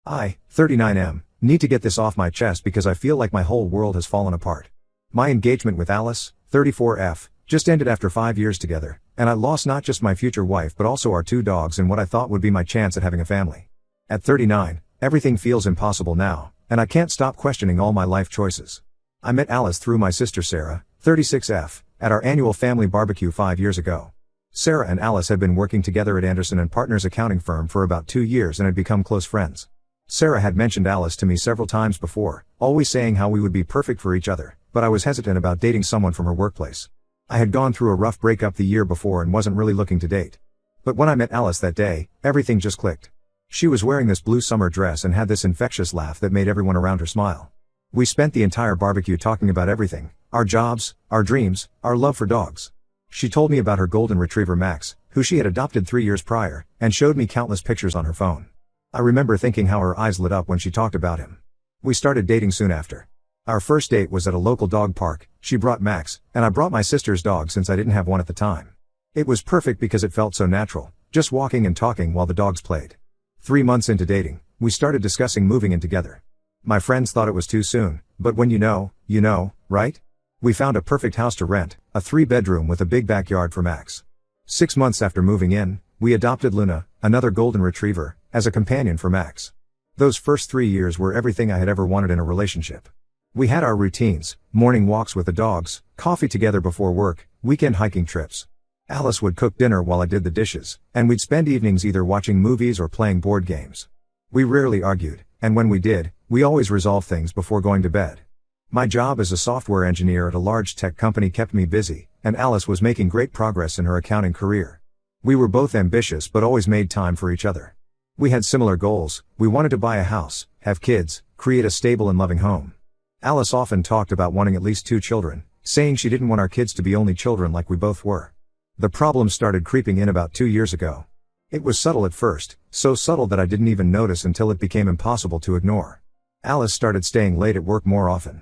I, 39M, need to get this off my chest because I feel like my whole world has fallen apart. My engagement with Alice, 34F, just ended after 5 years together, and I lost not just my future wife but also our 2 dogs and what I thought would be my chance at having a family. At 39, everything feels impossible now, and I can't stop questioning all my life choices. I met Alice through my sister Sarah, 36F, at our annual family barbecue 5 years ago. Sarah and Alice had been working together at Anderson & Partners accounting firm for about 2 years and had become close friends. Sarah had mentioned Alice to me several times before, always saying how we would be perfect for each other, but I was hesitant about dating someone from her workplace. I had gone through a rough breakup the year before and wasn't really looking to date. But when I met Alice that day, everything just clicked. She was wearing this blue summer dress and had this infectious laugh that made everyone around her smile. We spent the entire barbecue talking about everything, our jobs, our dreams, our love for dogs. She told me about her golden retriever Max, who she had adopted 3 years prior, and showed me countless pictures on her phone. I remember thinking how her eyes lit up when she talked about him. We started dating soon after. Our first date was at a local dog park. She brought Max, and I brought my sister's dog since I didn't have one at the time. It was perfect because it felt so natural, just walking and talking while the dogs played. 3 months into dating, we started discussing moving in together. My friends thought it was too soon, but when you know, right? We found a perfect house to rent, a 3-bedroom with a big backyard for Max. 6 months after moving in, we adopted Luna, another golden retriever, as a companion for Max. Those first 3 years were everything I had ever wanted in a relationship. We had our routines, morning walks with the dogs, coffee together before work, weekend hiking trips. Alice would cook dinner while I did the dishes, and we'd spend evenings either watching movies or playing board games. We rarely argued, and when we did, we always resolved things before going to bed. My job as a software engineer at a large tech company kept me busy, and Alice was making great progress in her accounting career. We were both ambitious but always made time for each other. We had similar goals. We wanted to buy a house, have kids, create a stable and loving home. Alice often talked about wanting at least 2 children, saying she didn't want our kids to be only children like we both were. The problem started creeping in about 2 years ago. It was subtle at first, so subtle that I didn't even notice until it became impossible to ignore. Alice started staying late at work more often.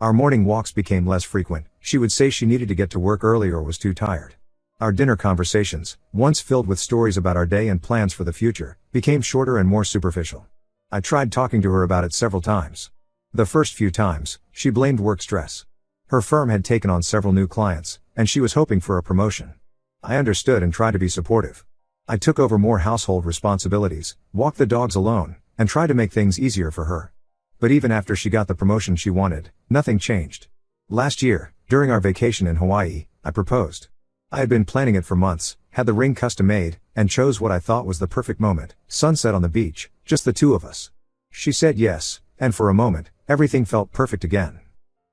Our morning walks became less frequent. She would say she needed to get to work early or was too tired. Our dinner conversations, once filled with stories about our day and plans for the future, became shorter and more superficial. I tried talking to her about it several times. The first few times, she blamed work stress. Her firm had taken on several new clients, and she was hoping for a promotion. I understood and tried to be supportive. I took over more household responsibilities, walked the dogs alone, and tried to make things easier for her. But even after she got the promotion she wanted, nothing changed. Last year, during our vacation in Hawaii, I proposed. I had been planning it for months, had the ring custom made, and chose what I thought was the perfect moment, sunset on the beach, just the 2 of us. She said yes, and for a moment, everything felt perfect again.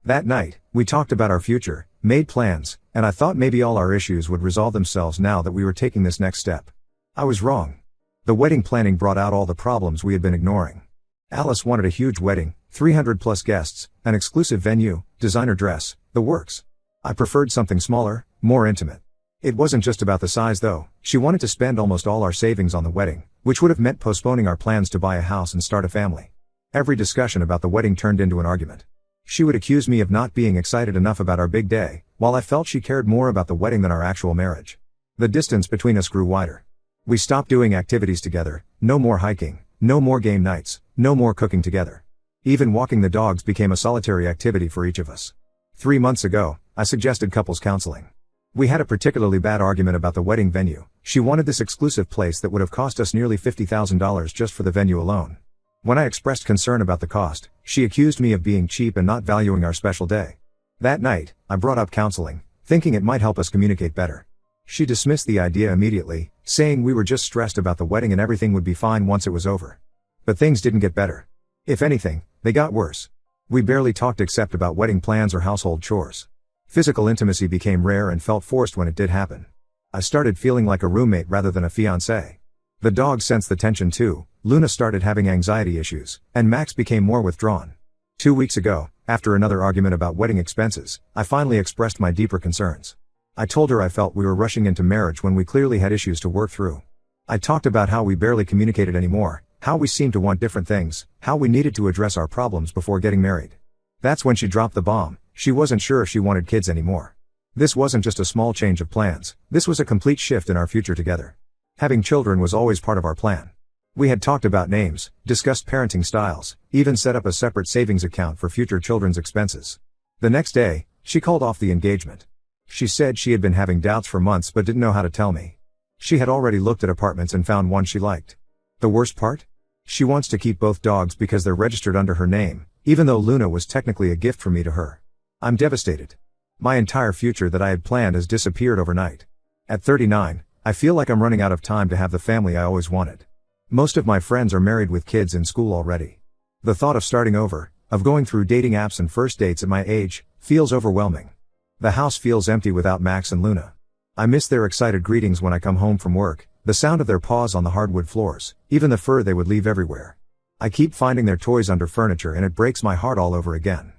That night, we talked about our future, made plans, and I thought maybe all our issues would resolve themselves now that we were taking this next step. I was wrong. The wedding planning brought out all the problems we had been ignoring. Alice wanted a huge wedding, 300+ guests, an exclusive venue, designer dress, the works. I preferred something smaller, more intimate. It wasn't just about the size though. She wanted to spend almost all our savings on the wedding, which would have meant postponing our plans to buy a house and start a family. Every discussion about the wedding turned into an argument. She would accuse me of not being excited enough about our big day, while I felt she cared more about the wedding than our actual marriage. The distance between us grew wider. We stopped doing activities together, no more hiking, no more game nights, no more cooking together. Even walking the dogs became a solitary activity for each of us. 3 months ago, I suggested couples counseling. We had a particularly bad argument about the wedding venue. She wanted this exclusive place that would have cost us nearly $50,000 just for the venue alone. When I expressed concern about the cost, she accused me of being cheap and not valuing our special day. That night, I brought up counseling, thinking it might help us communicate better. She dismissed the idea immediately, saying we were just stressed about the wedding and everything would be fine once it was over. But things didn't get better. If anything, they got worse. We barely talked except about wedding plans or household chores. Physical intimacy became rare and felt forced when it did happen. I started feeling like a roommate rather than a fiancé. The dog sensed the tension too. Luna started having anxiety issues, and Max became more withdrawn. 2 weeks ago, after another argument about wedding expenses, I finally expressed my deeper concerns. I told her I felt we were rushing into marriage when we clearly had issues to work through. I talked about how we barely communicated anymore, how we seemed to want different things, how we needed to address our problems before getting married. That's when she dropped the bomb. She wasn't sure if she wanted kids anymore. This wasn't just a small change of plans, this was a complete shift in our future together. Having children was always part of our plan. We had talked about names, discussed parenting styles, even set up a separate savings account for future children's expenses. The next day, she called off the engagement. She said she had been having doubts for months but didn't know how to tell me. She had already looked at apartments and found one she liked. The worst part? She wants to keep both dogs because they're registered under her name, even though Luna was technically a gift from me to her. I'm devastated. My entire future that I had planned has disappeared overnight. At 39, I feel like I'm running out of time to have the family I always wanted. Most of my friends are married with kids in school already. The thought of starting over, of going through dating apps and first dates at my age, feels overwhelming. The house feels empty without Max and Luna. I miss their excited greetings when I come home from work, the sound of their paws on the hardwood floors, even the fur they would leave everywhere. I keep finding their toys under furniture and it breaks my heart all over again.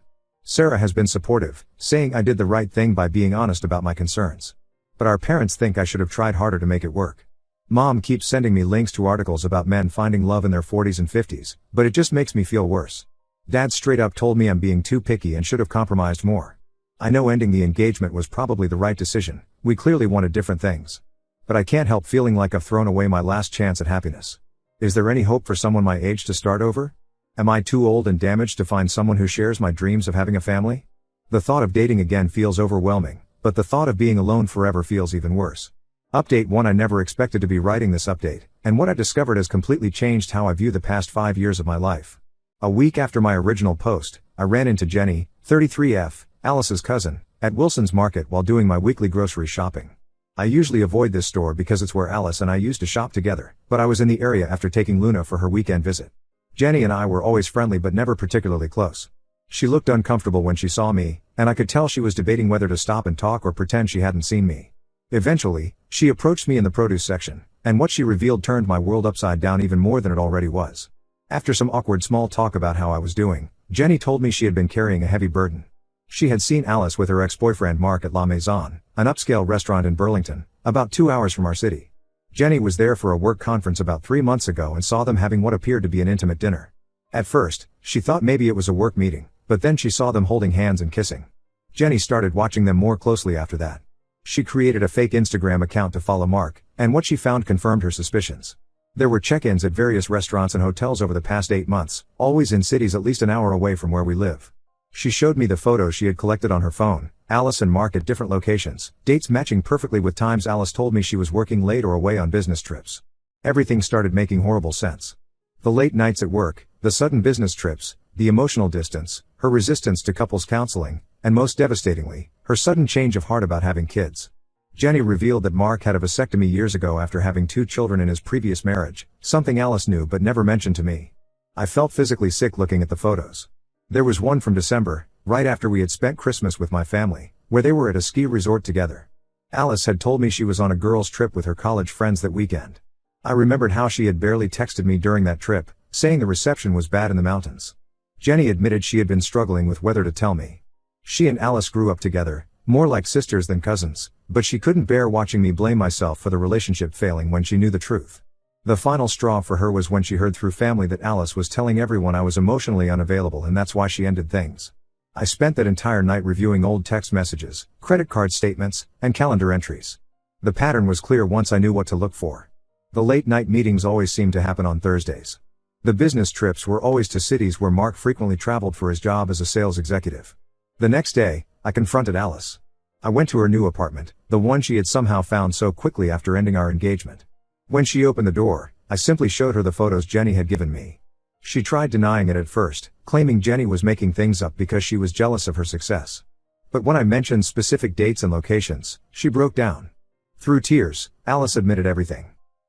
Sarah has been supportive, saying I did the right thing by being honest about my concerns. But our parents think I should have tried harder to make it work. Mom keeps sending me links to articles about men finding love in their 40s and 50s, but it just makes me feel worse. Dad straight up told me I'm being too picky and should have compromised more. I know ending the engagement was probably the right decision, we clearly wanted different things. But I can't help feeling like I've thrown away my last chance at happiness. Is there any hope for someone my age to start over? Am I too old and damaged to find someone who shares my dreams of having a family? The thought of dating again feels overwhelming, but the thought of being alone forever feels even worse. Update 1. I never expected to be writing this update, and what I discovered has completely changed how I view the past 5 years of my life. A week after my original post, I ran into Jenny, 33F, Alice's cousin, at Wilson's Market while doing my weekly grocery shopping. I usually avoid this store because it's where Alice and I used to shop together, but I was in the area after taking Luna for her weekend visit. Jenny and I were always friendly but never particularly close. She looked uncomfortable when she saw me, and I could tell she was debating whether to stop and talk or pretend she hadn't seen me. Eventually, she approached me in the produce section, and what she revealed turned my world upside down even more than it already was. After some awkward small talk about how I was doing, Jenny told me she had been carrying a heavy burden. She had seen Alice with her ex-boyfriend Mark at La Maison, an upscale restaurant in Burlington, about 2 hours from our city. Jenny was there for a work conference about 3 months ago and saw them having what appeared to be an intimate dinner. At first, she thought maybe it was a work meeting, but then she saw them holding hands and kissing. Jenny started watching them more closely after that. She created a fake Instagram account to follow Mark, and what she found confirmed her suspicions. There were check-ins at various restaurants and hotels over the past 8 months, always in cities at least an hour away from where we live. She showed me the photos she had collected on her phone, Alice and Mark at different locations, dates matching perfectly with times Alice told me she was working late or away on business trips. Everything started making horrible sense. The late nights at work, the sudden business trips, the emotional distance, her resistance to couples counseling, and most devastatingly, her sudden change of heart about having kids. Jenny revealed that Mark had a vasectomy years ago after having 2 children in his previous marriage, something Alice knew but never mentioned to me. I felt physically sick looking at the photos. There was one from December, right after we had spent Christmas with my family, where they were at a ski resort together. Alice had told me she was on a girls' trip with her college friends that weekend. I remembered how she had barely texted me during that trip, saying the reception was bad in the mountains. Jenny admitted she had been struggling with whether to tell me. She and Alice grew up together, more like sisters than cousins, but she couldn't bear watching me blame myself for the relationship failing when she knew the truth. The final straw for her was when she heard through family that Alice was telling everyone I was emotionally unavailable and that's why she ended things. I spent that entire night reviewing old text messages, credit card statements, and calendar entries. The pattern was clear once I knew what to look for. The late night meetings always seemed to happen on Thursdays. The business trips were always to cities where Mark frequently traveled for his job as a sales executive. The next day, I confronted Alice. I went to her new apartment, the one she had somehow found so quickly after ending our engagement. When she opened the door, I simply showed her the photos Jenny had given me. She tried denying it at first, claiming Jenny was making things up because she was jealous of her success. But when I mentioned specific dates and locations, she broke down. Through tears, Alice admitted everything.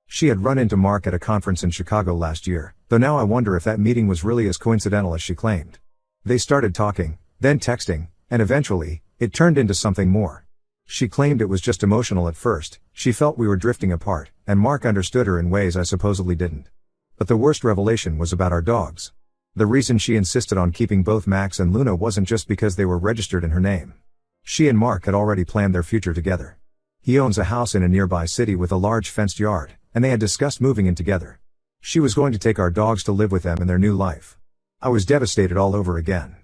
She had run into Mark at a conference in Chicago last year, though now I wonder if that meeting was really as coincidental as she claimed. They started talking, then texting, and eventually, it turned into something more. She claimed it was just emotional at first, she felt we were drifting apart, and Mark understood her in ways I supposedly didn't. But the worst revelation was about our dogs. The reason she insisted on keeping both Max and Luna wasn't just because they were registered in her name. She and Mark had already planned their future together. He owns a house in a nearby city with a large fenced yard, and they had discussed moving in together. She was going to take our dogs to live with them in their new life. I was devastated all over again.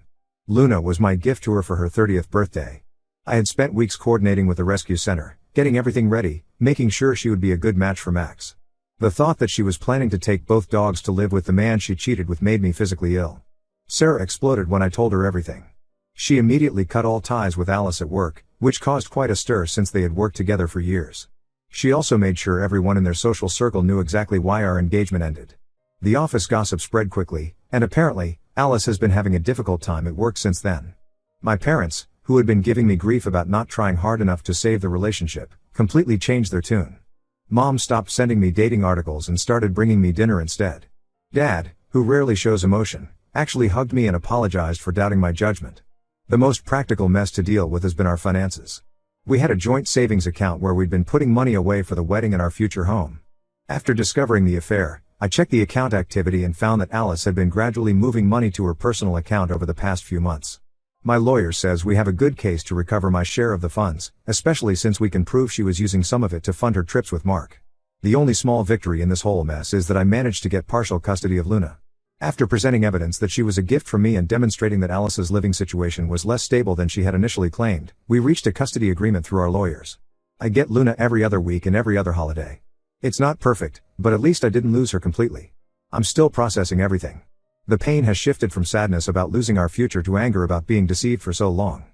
Luna was my gift to her for her 30th birthday. I had spent weeks coordinating with the rescue center, getting everything ready, making sure she would be a good match for Max. The thought that she was planning to take both dogs to live with the man she cheated with made me physically ill. Sarah exploded when I told her everything. She immediately cut all ties with Alice at work, which caused quite a stir since they had worked together for years. She also made sure everyone in their social circle knew exactly why our engagement ended. The office gossip spread quickly, and apparently, Alice has been having a difficult time at work since then. My parents, who had been giving me grief about not trying hard enough to save the relationship, completely changed their tune. Mom stopped sending me dating articles and started bringing me dinner instead. Dad, who rarely shows emotion, actually hugged me and apologized for doubting my judgment. The most practical mess to deal with has been our finances. We had a joint savings account where we'd been putting money away for the wedding and our future home. After discovering the affair, I checked the account activity and found that Alice had been gradually moving money to her personal account over the past few months. My lawyer says we have a good case to recover my share of the funds, especially since we can prove she was using some of it to fund her trips with Mark. The only small victory in this whole mess is that I managed to get partial custody of Luna. After presenting evidence that she was a gift from me and demonstrating that Alice's living situation was less stable than she had initially claimed, we reached a custody agreement through our lawyers. I get Luna every other week and every other holiday. It's not perfect, but at least I didn't lose her completely. I'm still processing everything. The pain has shifted from sadness about losing our future to anger about being deceived for so long.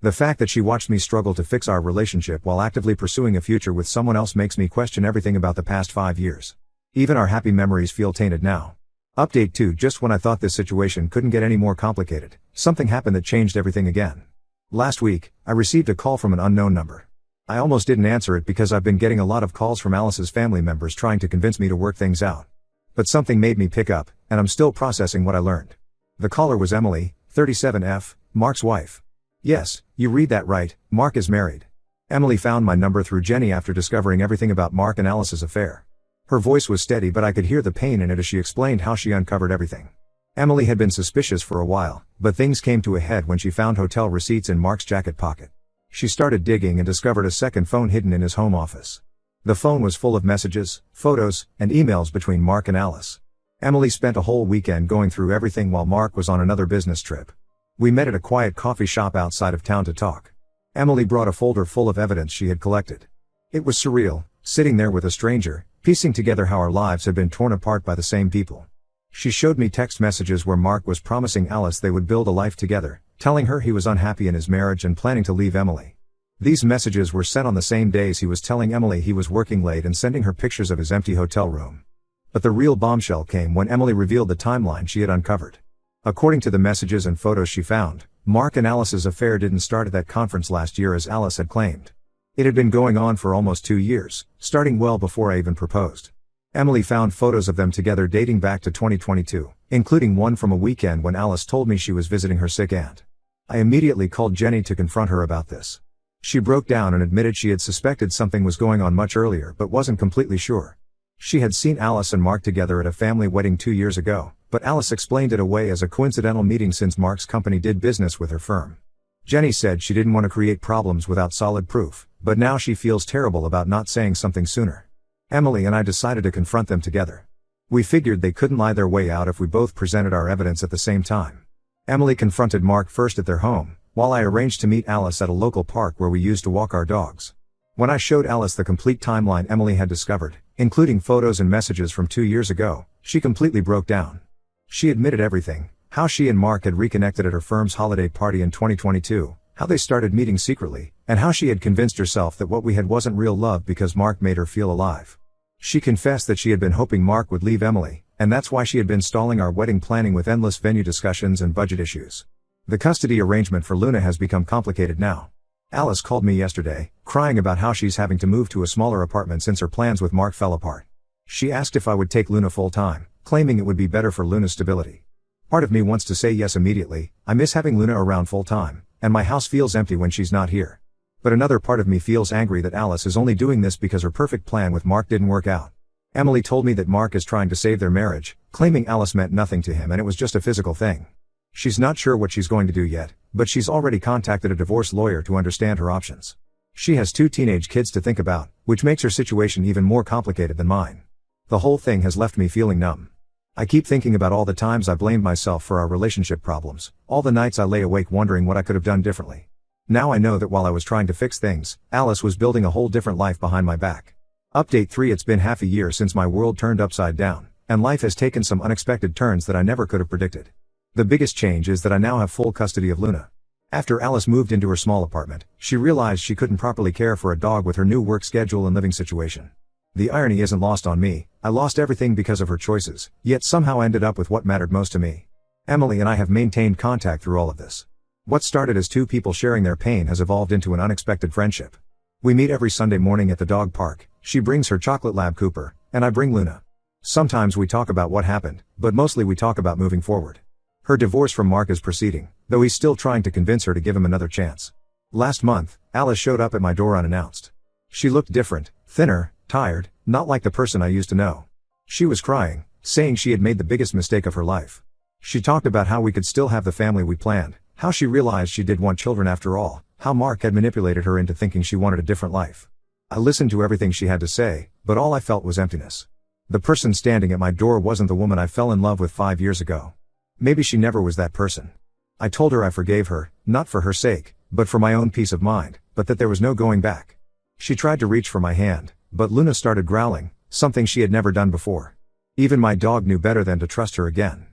The fact that she watched me struggle to fix our relationship while actively pursuing a future with someone else makes me question everything about the past 5 years. Even our happy memories feel tainted now. Update 2. Just when I thought this situation couldn't get any more complicated, something happened that changed everything again. Last week, I received a call from an unknown number. I almost didn't answer it because I've been getting a lot of calls from Alice's family members trying to convince me to work things out. But something made me pick up, and I'm still processing what I learned. The caller was Emily, 37F, Mark's wife. Yes, you read that right, Mark is married. Emily found my number through Jenny after discovering everything about Mark and Alice's affair. Her voice was steady, but I could hear the pain in it as she explained how she uncovered everything. Emily had been suspicious for a while, but things came to a head when she found hotel receipts in Mark's jacket pocket. She started digging and discovered a second phone hidden in his home office. The phone was full of messages, photos, and emails between Mark and Alice. Emily spent a whole weekend going through everything while Mark was on another business trip. We met at a quiet coffee shop outside of town to talk. Emily brought a folder full of evidence she had collected. It was surreal, sitting there with a stranger, piecing together how our lives had been torn apart by the same people. She showed me text messages where Mark was promising Alice they would build a life together, telling her he was unhappy in his marriage and planning to leave Emily. These messages were sent on the same days he was telling Emily he was working late and sending her pictures of his empty hotel room. But the real bombshell came when Emily revealed the timeline she had uncovered. According to the messages and photos she found, Mark and Alice's affair didn't start at that conference last year as Alice had claimed. It had been going on for almost 2 years, starting well before I even proposed. Emily found photos of them together dating back to 2022, including one from a weekend when Alice told me she was visiting her sick aunt. I immediately called Jenny to confront her about this. She broke down and admitted she had suspected something was going on much earlier but wasn't completely sure. She had seen Alice and Mark together at a family wedding 2 years ago, but Alice explained it away as a coincidental meeting since Mark's company did business with her firm. Jenny said she didn't want to create problems without solid proof, but now she feels terrible about not saying something sooner. Emily and I decided to confront them together. We figured they couldn't lie their way out if we both presented our evidence at the same time. Emily confronted Mark first at their home, while I arranged to meet Alice at a local park where we used to walk our dogs. When I showed Alice the complete timeline Emily had discovered, including photos and messages from 2 years ago, she completely broke down. She admitted everything, how she and Mark had reconnected at her firm's holiday party in 2022, how they started meeting secretly, and how she had convinced herself that what we had wasn't real love because Mark made her feel alive. She confessed that she had been hoping Mark would leave Emily, and that's why she had been stalling our wedding planning with endless venue discussions and budget issues. The custody arrangement for Luna has become complicated now. Alice called me yesterday, crying about how she's having to move to a smaller apartment since her plans with Mark fell apart. She asked if I would take Luna full-time, claiming it would be better for Luna's stability. Part of me wants to say yes immediately. I miss having Luna around full-time, and my house feels empty when she's not here. But another part of me feels angry that Alice is only doing this because her perfect plan with Mark didn't work out. Emily told me that Mark is trying to save their marriage, claiming Alice meant nothing to him and it was just a physical thing. She's not sure what she's going to do yet, but she's already contacted a divorce lawyer to understand her options. She has 2 teenage kids to think about, which makes her situation even more complicated than mine. The whole thing has left me feeling numb. I keep thinking about all the times I blamed myself for our relationship problems, all the nights I lay awake wondering what I could have done differently. Now I know that while I was trying to fix things, Alice was building a whole different life behind my back. Update 3. It's been half a year since my world turned upside down, and life has taken some unexpected turns that I never could have predicted. The biggest change is that I now have full custody of Luna. After Alice moved into her small apartment, she realized she couldn't properly care for a dog with her new work schedule and living situation. The irony isn't lost on me. I lost everything because of her choices, yet somehow ended up with what mattered most to me. Emily and I have maintained contact through all of this. What started as two people sharing their pain has evolved into an unexpected friendship. We meet every Sunday morning at the dog park. She brings her chocolate lab Cooper, and I bring Luna. Sometimes we talk about what happened, but mostly we talk about moving forward. Her divorce from Mark is proceeding, though he's still trying to convince her to give him another chance. Last month, Alice showed up at my door unannounced. She looked different, thinner, tired, not like the person I used to know. She was crying, saying she had made the biggest mistake of her life. She talked about how we could still have the family we planned, how she realized she did want children after all, how Mark had manipulated her into thinking she wanted a different life. I listened to everything she had to say, but all I felt was emptiness. The person standing at my door wasn't the woman I fell in love with 5 years ago. Maybe she never was that person. I told her I forgave her, not for her sake, but for my own peace of mind, but that there was no going back. She tried to reach for my hand, but Luna started growling, something she had never done before. Even my dog knew better than to trust her again.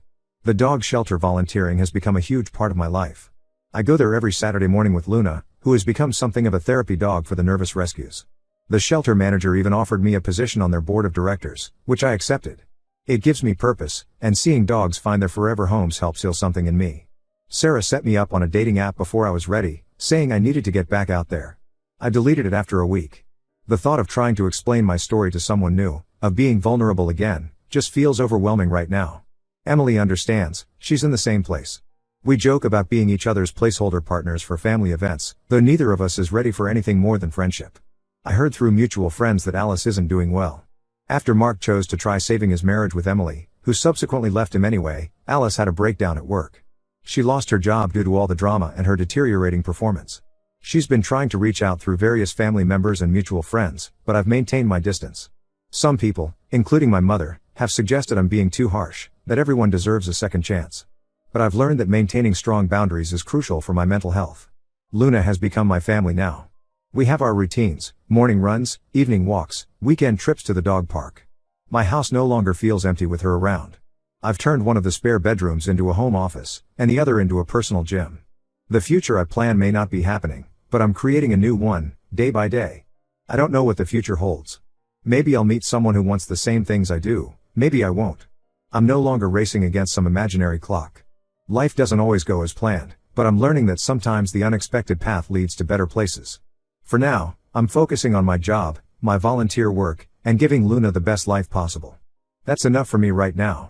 The dog shelter volunteering has become a huge part of my life. I go there every Saturday morning with Luna, who has become something of a therapy dog for the nervous rescues. The shelter manager even offered me a position on their board of directors, which I accepted. It gives me purpose, and seeing dogs find their forever homes helps heal something in me. Sarah set me up on a dating app before I was ready, saying I needed to get back out there. I deleted it after a week. The thought of trying to explain my story to someone new, of being vulnerable again, just feels overwhelming right now. Emily understands, she's in the same place. We joke about being each other's placeholder partners for family events, though neither of us is ready for anything more than friendship. I heard through mutual friends that Alice isn't doing well. After Mark chose to try saving his marriage with Emily, who subsequently left him anyway, Alice had a breakdown at work. She lost her job due to all the drama and her deteriorating performance. She's been trying to reach out through various family members and mutual friends, but I've maintained my distance. Some people, including my mother, have suggested I'm being too harsh, that everyone deserves a second chance. But I've learned that maintaining strong boundaries is crucial for my mental health. Luna has become my family now. We have our routines, morning runs, evening walks, weekend trips to the dog park. My house no longer feels empty with her around. I've turned one of the spare bedrooms into a home office, and the other into a personal gym. The future I plan may not be happening, but I'm creating a new one, day by day. I don't know what the future holds. Maybe I'll meet someone who wants the same things I do, maybe I won't. I'm no longer racing against some imaginary clock. Life doesn't always go as planned, but I'm learning that sometimes the unexpected path leads to better places. For now, I'm focusing on my job, my volunteer work, and giving Luna the best life possible. That's enough for me right now.